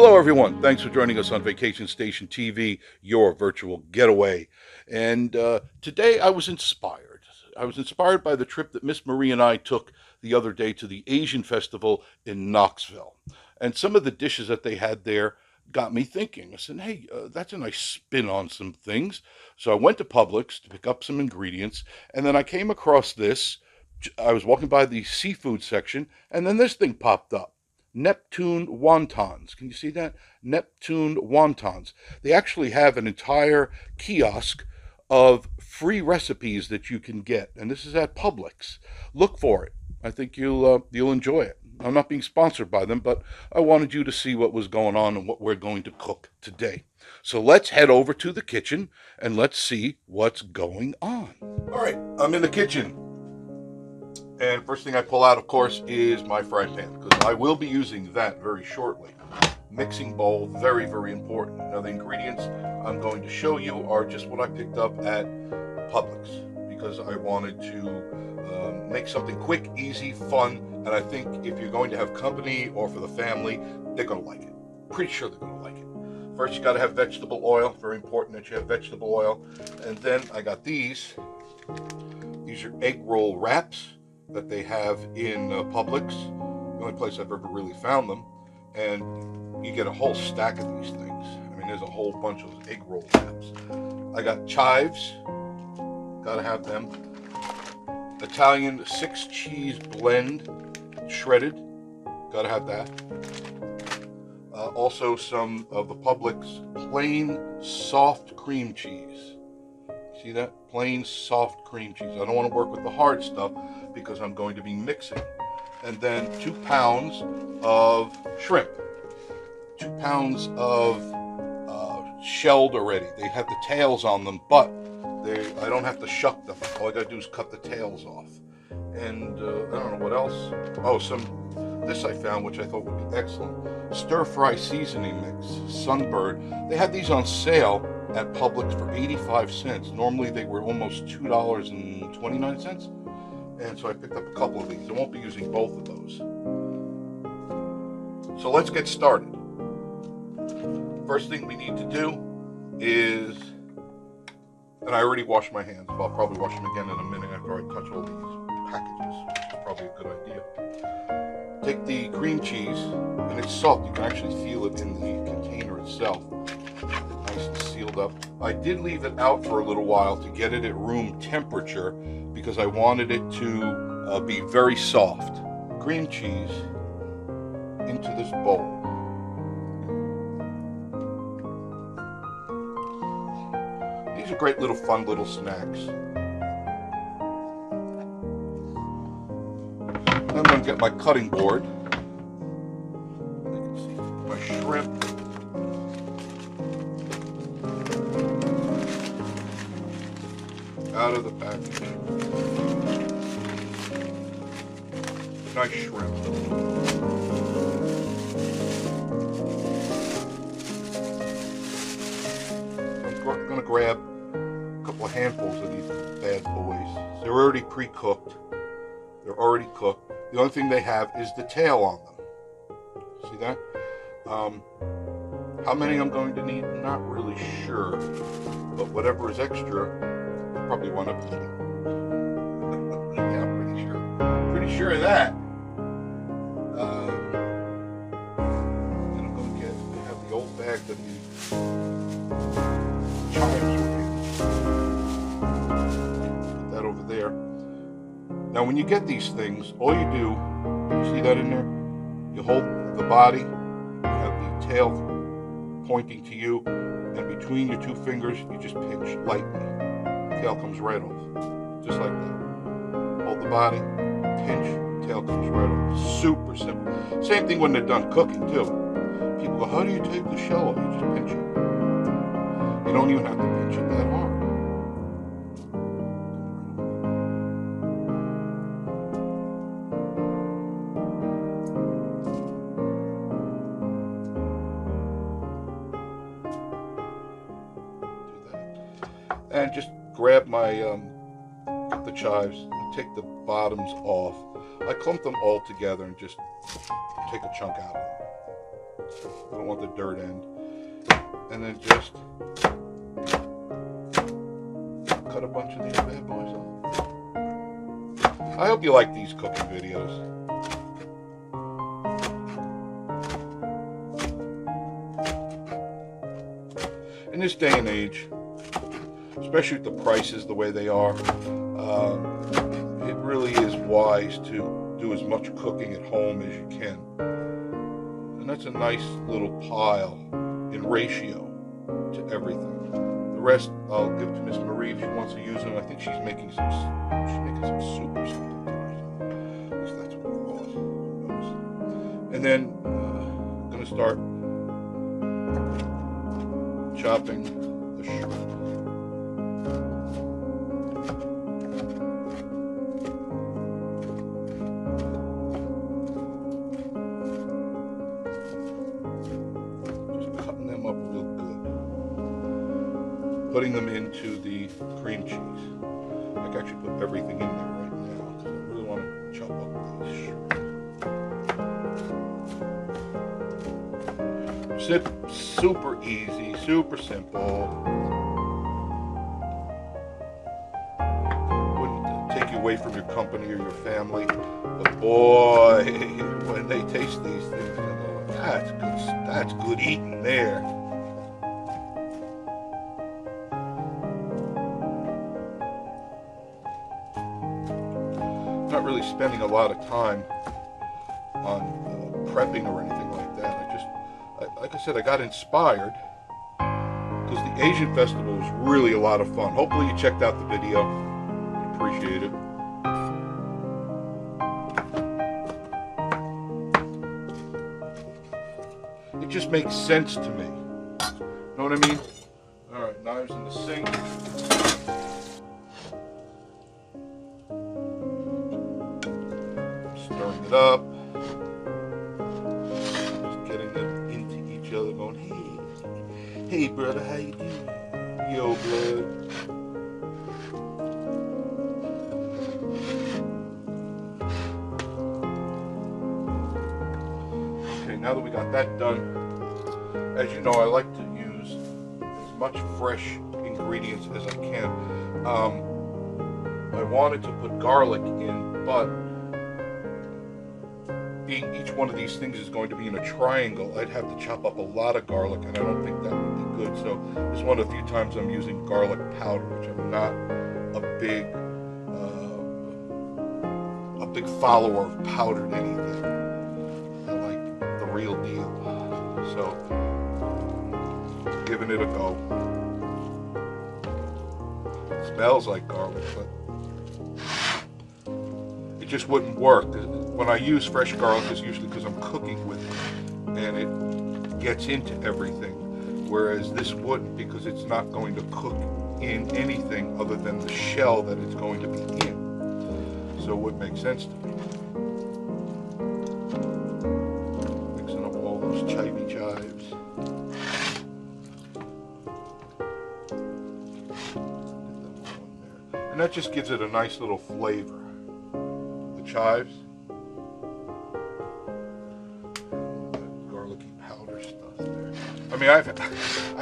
Hello, everyone. Thanks for joining us on Vacation Station TV, your virtual getaway. And today I was inspired. I was inspired by the trip that Miss Marie and I took the other day to the Asian Festival in Knoxville. And some of the dishes that they had there got me thinking. I said, hey, that's a nice spin on some things. So I went to Publix to pick up some ingredients, and then I came across this. I was walking by the seafood section, and then this thing popped up. Neptune wontons. Can you see that? Neptune wontons. They actually have an entire kiosk of free recipes that you can get, and this is at Publix. Look for it. I think you'll enjoy it. I'm not being sponsored by them, but I wanted you to see what was going on and what we're going to cook today. So let's head over to the kitchen and let's see what's going on. All right, I'm in the kitchen. And first thing I pull out, of course, is my frying pan, because I will be using that very shortly. Mixing bowl, very, very important. Now, the ingredients I'm going to show you are just what I picked up at Publix, because I wanted to make something quick, easy, fun, and I think if you're going to have company or for the family, they're going to like it. Pretty sure they're going to like it. First, you got to have vegetable oil. Very important that you have vegetable oil. And then I got these. These are egg roll wraps that they have in Publix, the only place I've ever really found them, and you get a whole stack of these things. I mean, there's a whole bunch of egg roll wraps. I got chives, gotta have them. Italian 6-cheese blend, shredded, gotta have that. Also some of the Publix plain soft cream cheese. See that? Plain soft cream cheese. I don't want to work with the hard stuff because I'm going to be mixing. And then 2 pounds of shrimp. 2 pounds of shelled already. They have the tails on them, but I don't have to shuck them. All I got to do is cut the tails off. And I don't know what else. Oh, this I found, which I thought would be excellent. Stir-fry seasoning mix. Sunbird. They had these on sale at Publix for 85 cents. Normally they were almost $2.29. And so I picked up a couple of these. I won't be using both of those. So let's get started. First thing we need to do is, and I already washed my hands, but I'll probably wash them again in a minute after I touch all these packages, which is probably a good idea. Take the cream cheese, and it's soft. You can actually feel it in the container itself. Nice and sealed up. I did leave it out for a little while to get it at room temperature because I wanted it to be very soft. Cream cheese into this bowl. These are great little fun little snacks. I'm going to get my cutting board. You can see my shrimp. Out of the package. Nice shrimp. I'm going to grab a couple of handfuls of these bad boys. They're already pre-cooked. They're already cooked. The only thing they have is the tail on them. See that? How many I'm going to need? Not really sure. But whatever is extra, probably one up eating. Yeah, I'm pretty sure. Pretty sure of that. Then I'm going to I have the old bag that the chives were in. Put that over there. Now, when you get these things, all you do, you see that in there? You hold the body, you have the tail pointing to you, and between your 2 fingers, you just pinch lightly. Tail comes right off, just like that. Hold the body, pinch, tail comes right off. Super simple. Same thing when they're done cooking too. People go, how do you take the shell off? You just pinch it. You don't even have to pinch it that hard. Do that. And just grab my the chives and take the bottoms off. I clump them all together and just take a chunk out of them. I don't want the dirt end. And then just cut a bunch of these bad boys off. I hope you like these cooking videos. In this day and age, especially with the prices the way they are, it really is wise to do as much cooking at home as you can. And that's a nice little pile in ratio to everything. The rest I'll give to Miss Marie if she wants to use them. I think she's making some soup or something tonight. At least that's what it was. Who knows? And then I'm going to start chopping the shrimp. Just cutting them up real good. Putting them into the cream cheese. I can actually put everything in there right now because I really want to chop up these shrimp. Super easy, super simple. Wouldn't take you away from your company or your family, but boy, when they taste these things, you know, that's good eating there. Not really spending a lot of time on prepping or anything like that. Like I said, I got inspired because the Asian festival was really a lot of fun. Hopefully you checked out the video. Appreciate it. It just makes sense to me. Know what I mean? All right, knives in the sink. Stirring it up. Going, hey brother, how you doing? Yo, blood. Okay, now that we got that done, as you know, I like to use as much fresh ingredients as I can. I wanted to put garlic in, but being each one of these things is going to be in a triangle, I'd have to chop up a lot of garlic, and I don't think that would be good. So this is one of the few times I'm using garlic powder, which I'm not a big follower of powdered anything. I like the real deal. So giving it a go. It smells like garlic, but it just wouldn't work. When I use fresh garlic, it's usually because I'm cooking with it and it gets into everything, whereas this wouldn't, because it's not going to cook in anything other than the shell that it's going to be in. So it would make sense to me. Mixing up all those chivy chives. And that just gives it a nice little flavor. The chives. I mean, I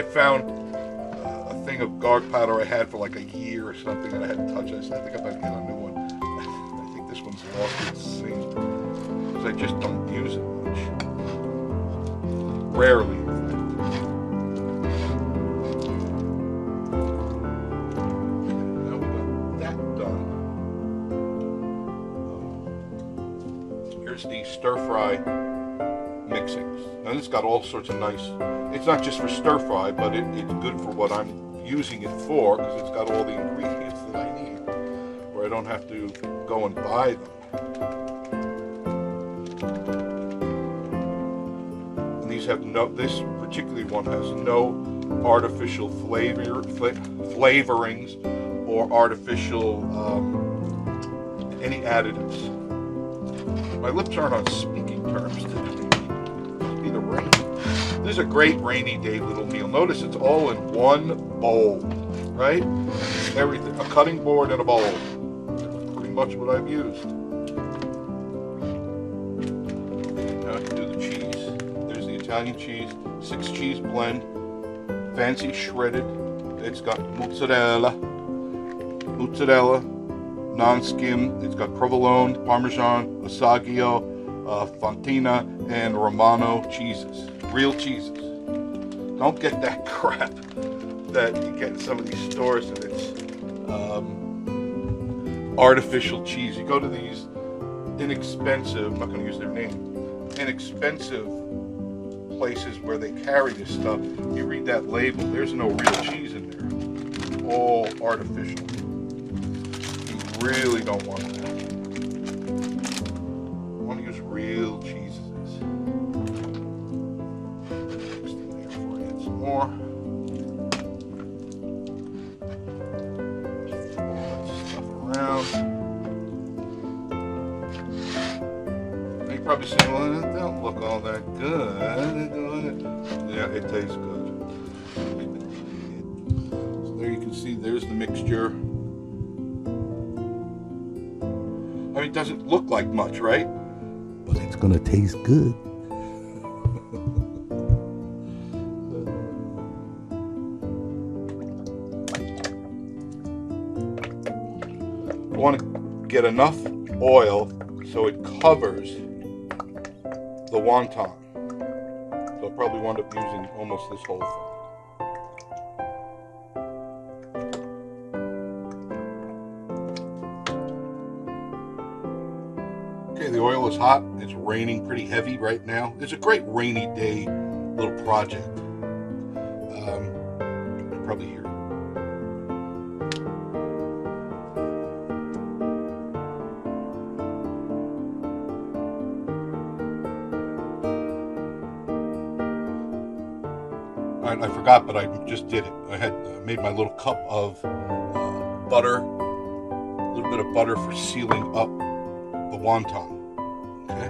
found a thing of garlic powder I had for like a year or something, and I hadn't touched it. I think I better get a new one. I think this one's lost its scent because I just don't use it much. Rarely, in fact. Now we got that done. Here's the stir fry mixings. Now this got all sorts of nice, it's not just for stir fry, but it's good for what I'm using it for, because it's got all the ingredients that I need, where I don't have to go and buy them. And these have no, this particular one has no artificial flavorings or artificial any additives. My lips aren't on speaking terms today. The rain. This is a great rainy day little meal. Notice it's all in one bowl, right? Everything, a cutting board and a bowl. That's pretty much what I've used. Now I can do the cheese. There's the Italian cheese, 6 cheese blend, fancy shredded. It's got mozzarella, non-skim. It's got provolone, parmesan, assaggio, fontina, and romano cheeses. Real cheeses. Don't get that crap that you get in some of these stores and it's artificial cheese. You go to these inexpensive, I'm not going to use their name, inexpensive places where they carry this stuff. You read that label, there's no real cheese in there. All artificial. You really don't want that. You want to use real cheeses. Next in there before I add some more. Around. Now you're probably saying, well, it don't look all that good. Yeah, it tastes good. So there you can see there's the mixture. I mean, it doesn't look like much, right? But it's gonna taste good. You want to get enough oil so it covers the wonton. So I'll probably wind up using almost this whole thing. Okay, the oil is hot. It's raining pretty heavy right now. It's a great rainy day little project. You can probably hear it. I forgot, but I just did it. I had made my little cup of butter, a little bit of butter for sealing up the wonton. Okay,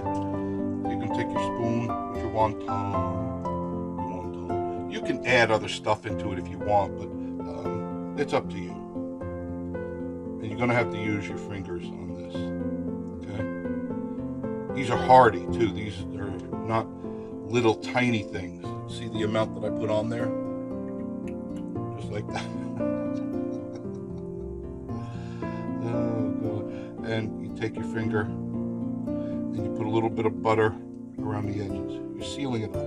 you can take your spoon with your wonton. You can add other stuff into it if you want, but it's up to you. And you're gonna have to use your fingers on this. Okay, these are hardy too. These are not little tiny things. See the amount that I put on there? Just like that. Oh, God. And you take your finger and you put a little bit of butter around the edges. You're sealing it up.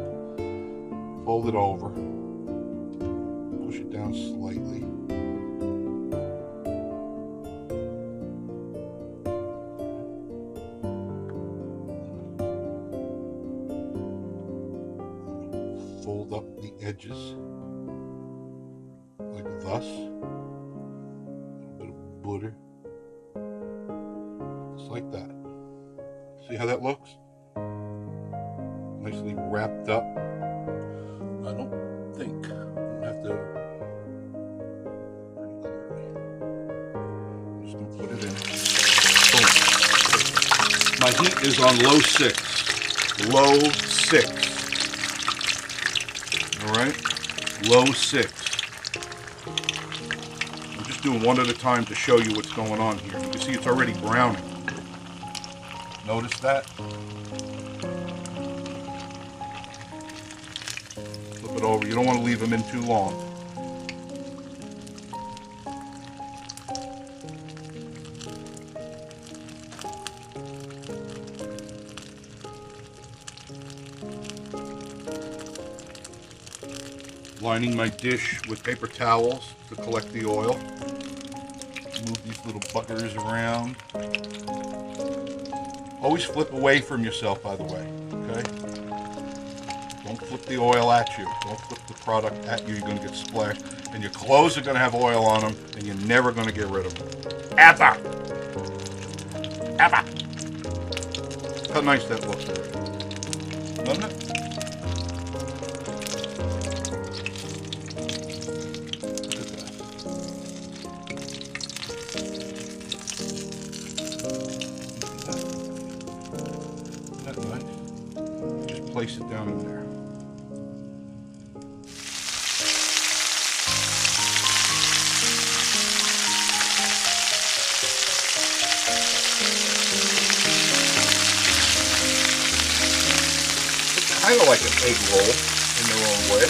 Fold it over. Push it down slightly. Fold up the edges like thus. A little bit of butter, just like that. See how that looks? Nicely wrapped up. I don't think I'm gonna have to pretty clearly. I'm just gonna put it in. Boom. My heat is on low 6. Low 6. Alright, low 6. I'm just doing one at a time to show you what's going on here. You can see it's already browning. Notice that? Flip it over. You don't want to leave them in too long. Lining my dish with paper towels to collect the oil. Move these little buggers around. Always flip away from yourself, by the way, okay? Don't flip the oil at you. Don't flip the product at you. You're going to get splashed. And your clothes are going to have oil on them, and you're never going to get rid of them. Ever! Ever! How nice that looks. Doesn't it? Place it down in there. kind of like an egg roll in their own way.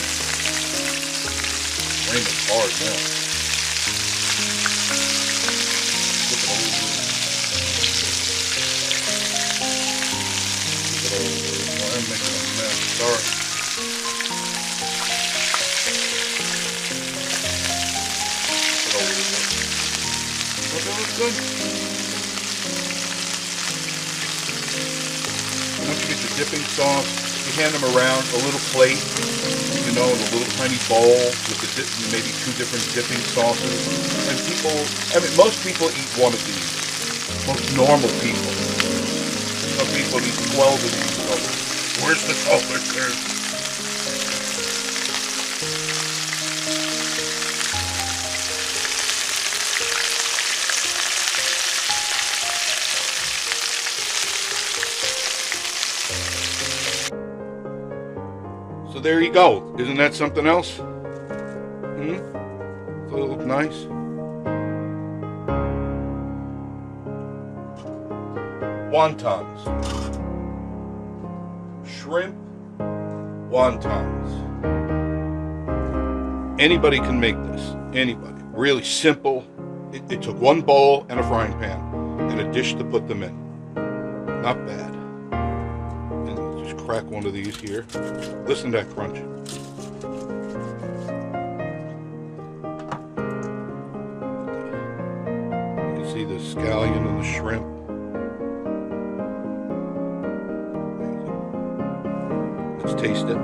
Flame is hard now. Look it over. Look it over. Oh, I'm making a mess. Sorry. Look it over. Oh, that looks good. Once you get the dipping sauce, you hand them around a little plate, you know, in a little tiny bowl with the maybe 2 different dipping sauces. And people, I mean, most people eat one of these. Most normal people. Some people eat 12 of these. So, where's the chocolate cake? So there you go. Isn't that something else? Does it look nice? Wontons. Shrimp wontons. Anybody can make this. Anybody. Really simple. It took 1 bowl and a frying pan and a dish to put them in. Not bad. Crack one of these here. Listen to that crunch. You can see the scallion and the shrimp. Let's taste it.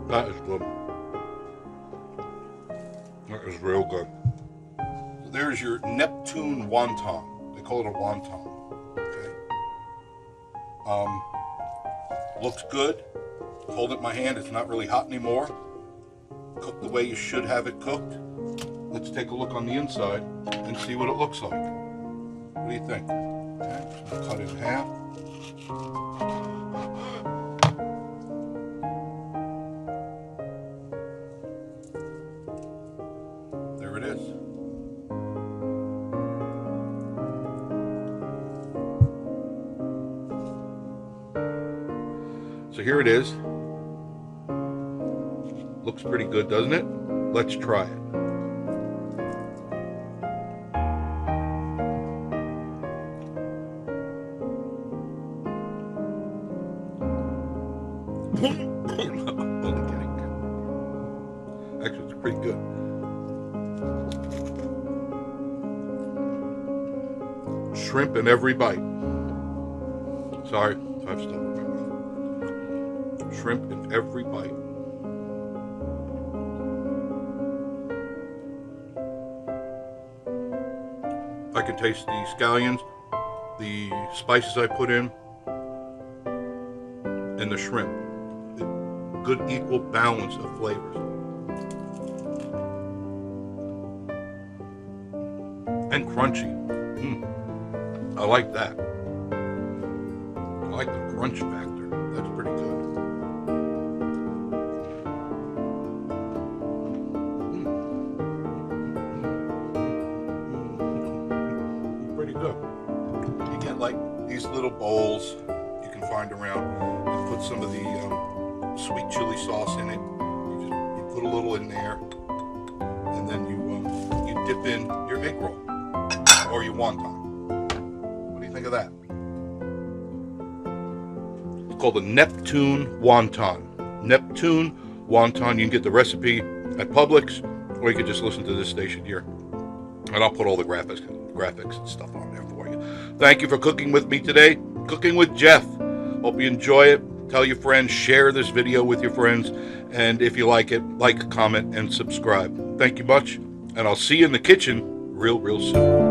That is good. That is real good. So there's your Neptune wonton. They call it a wonton. Okay. Looks good. Hold it in my hand. It's not really hot anymore. Cooked the way you should have it cooked. Let's take a look on the inside and see what it looks like. What do you think? Okay. So cut it in half. There it is. So here it is. Looks pretty good, doesn't it? Let's try it. Only kidding. Actually, it's pretty good. Shrimp in every bite. Sorry, I've stuck with my mouth. Shrimp in every bite. I can taste the scallions, the spices I put in, and the shrimp. Good equal balance of flavors. And crunchy. I like that. I like the crunch factor. That's pretty good. Pretty good. You get like these little bowls you can find around. You put some of the sweet chili sauce in it. You put a little in there, and then you dip in your egg roll or your wonton. What do you think of that? It's called the Neptune wonton. Neptune wonton. You can get the recipe at Publix, or you can just listen to this station here, and I'll put all the graphics and stuff on there for you. Thank you for cooking with me today. Cooking with Jeff. Hope you enjoy it. Tell your friends, share this video with your friends, and if you like it, like, comment, and subscribe. Thank you much, and I'll see you in the kitchen real soon.